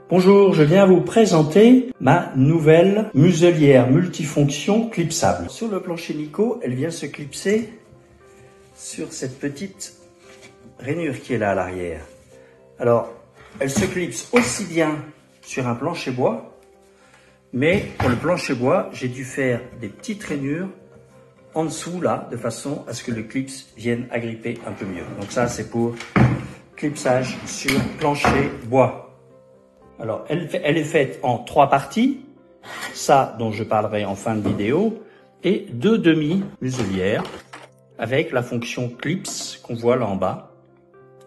Bonjour, je viens vous présenter ma nouvelle muselière multifonction clipsable. Sur le plancher Nico, elle vient se clipser sur cette petite rainure qui est là à l'arrière. Alors, elle se clipse aussi bien sur un plancher bois, mais pour le plancher bois, j'ai dû faire des petites rainures en dessous là, de façon à ce que le clips vienne agripper un peu mieux. Donc ça, c'est pour clipsage sur plancher bois. Alors, elle est faite en 3 parties, ça dont je parlerai en fin de vidéo, et 2 demi-muselières avec la fonction clips qu'on voit là en bas.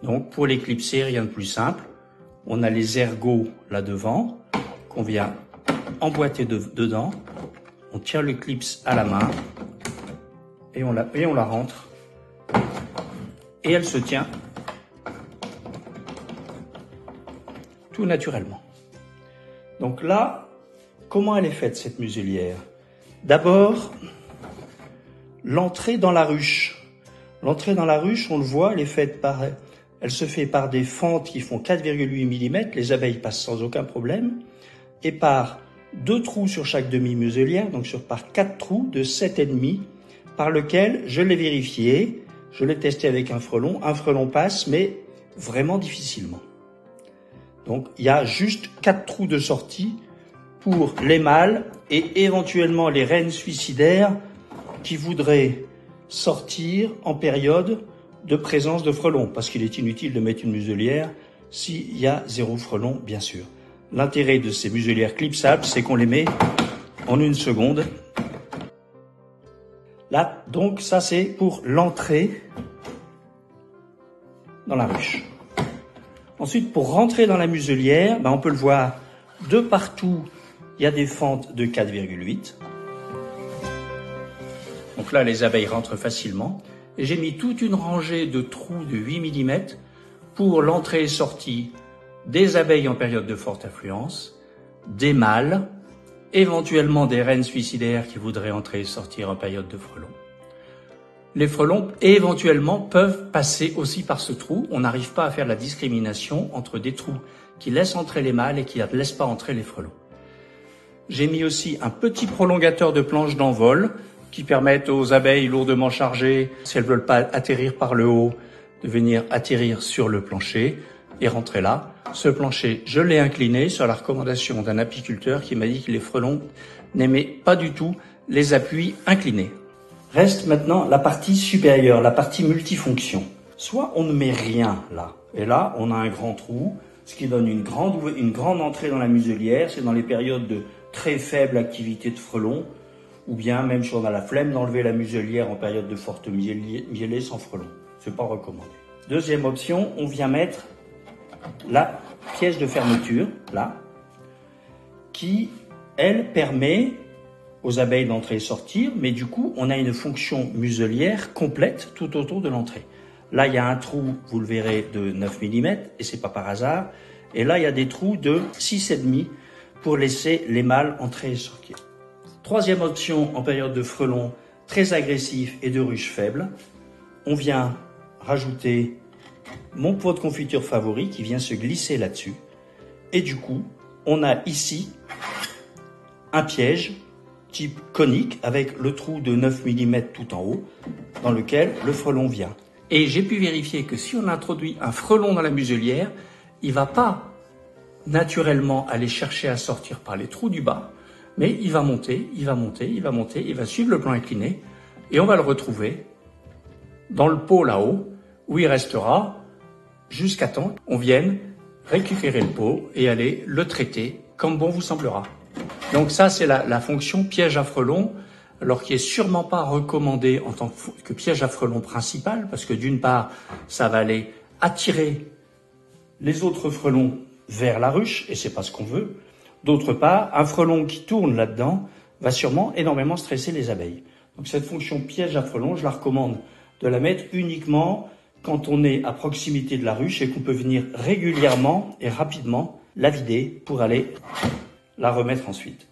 Donc, pour les clipser, rien de plus simple. On a les ergots là devant, qu'on vient emboîter dedans. On tire le clips à la main et on la rentre. Et elle se tient tout naturellement. Donc là, comment elle est faite cette muselière? D'abord, l'entrée dans la ruche. L'entrée dans la ruche, on le voit, elle se fait par des fentes qui font 4,8 mm, les abeilles passent sans aucun problème, et par 2 trous sur chaque demi-muselière, donc par 4 trous de 7,5, par lequel je l'ai vérifié, je l'ai testé avec un frelon passe, mais vraiment difficilement. Donc, il y a juste 4 trous de sortie pour les mâles et éventuellement les reines suicidaires qui voudraient sortir en période de présence de frelons, parce qu'il est inutile de mettre une muselière s'il y a 0 frelon, bien sûr. L'intérêt de ces muselières clipsables, c'est qu'on les met en 1 seconde. Là, donc, ça c'est pour l'entrée dans la ruche. Ensuite, pour rentrer dans la muselière, on peut le voir de partout, il y a des fentes de 4,8. Donc là, les abeilles rentrent facilement. Et j'ai mis toute une rangée de trous de 8 mm pour l'entrée et sortie des abeilles en période de forte affluence, des mâles, éventuellement des reines suicidaires qui voudraient entrer et sortir en période de frelons. Les frelons, éventuellement, peuvent passer aussi par ce trou. On n'arrive pas à faire la discrimination entre des trous qui laissent entrer les mâles et qui ne laissent pas entrer les frelons. J'ai mis aussi un petit prolongateur de planche d'envol qui permettent aux abeilles lourdement chargées, si elles ne veulent pas atterrir par le haut, de venir atterrir sur le plancher et rentrer là. Ce plancher, je l'ai incliné sur la recommandation d'un apiculteur qui m'a dit que les frelons n'aimaient pas du tout les appuis inclinés. Reste maintenant la partie supérieure, la partie multifonction. Soit on ne met rien là, et là on a un grand trou, ce qui donne une grande entrée dans la muselière, c'est dans les périodes de très faible activité de frelons, ou bien même si on a la flemme d'enlever la muselière en période de forte mielée sans frelons. C'est pas recommandé. Deuxième option, on vient mettre la pièce de fermeture, là, qui, elle, permet aux abeilles d'entrer et sortir, mais du coup, on a une fonction muselière complète tout autour de l'entrée. Là, il y a un trou, vous le verrez, de 9 mm, et c'est pas par hasard. Et là, il y a des trous de 6,5 pour laisser les mâles entrer et sortir. Troisième option, en période de frelons très agressifs et de ruches faibles, on vient rajouter mon pot de confiture favori qui vient se glisser là-dessus. Et du coup, on a ici un piège type conique avec le trou de 9 mm tout en haut dans lequel le frelon vient. Et j'ai pu vérifier que si on introduit un frelon dans la muselière, il ne va pas naturellement aller chercher à sortir par les trous du bas, mais il va monter, il va suivre le plan incliné et on va le retrouver dans le pot là-haut où il restera jusqu'à temps qu'on vienne récupérer le pot et aller le traiter comme bon vous semblera. Donc ça, c'est la fonction piège à frelons, alors qui est sûrement pas recommandée en tant que piège à frelons principal, parce que d'une part, ça va aller attirer les autres frelons vers la ruche, et c'est pas ce qu'on veut. D'autre part, un frelon qui tourne là-dedans va sûrement énormément stresser les abeilles. Donc cette fonction piège à frelons, je la recommande de la mettre uniquement quand on est à proximité de la ruche et qu'on peut venir régulièrement et rapidement la vider pour aller la remettre ensuite.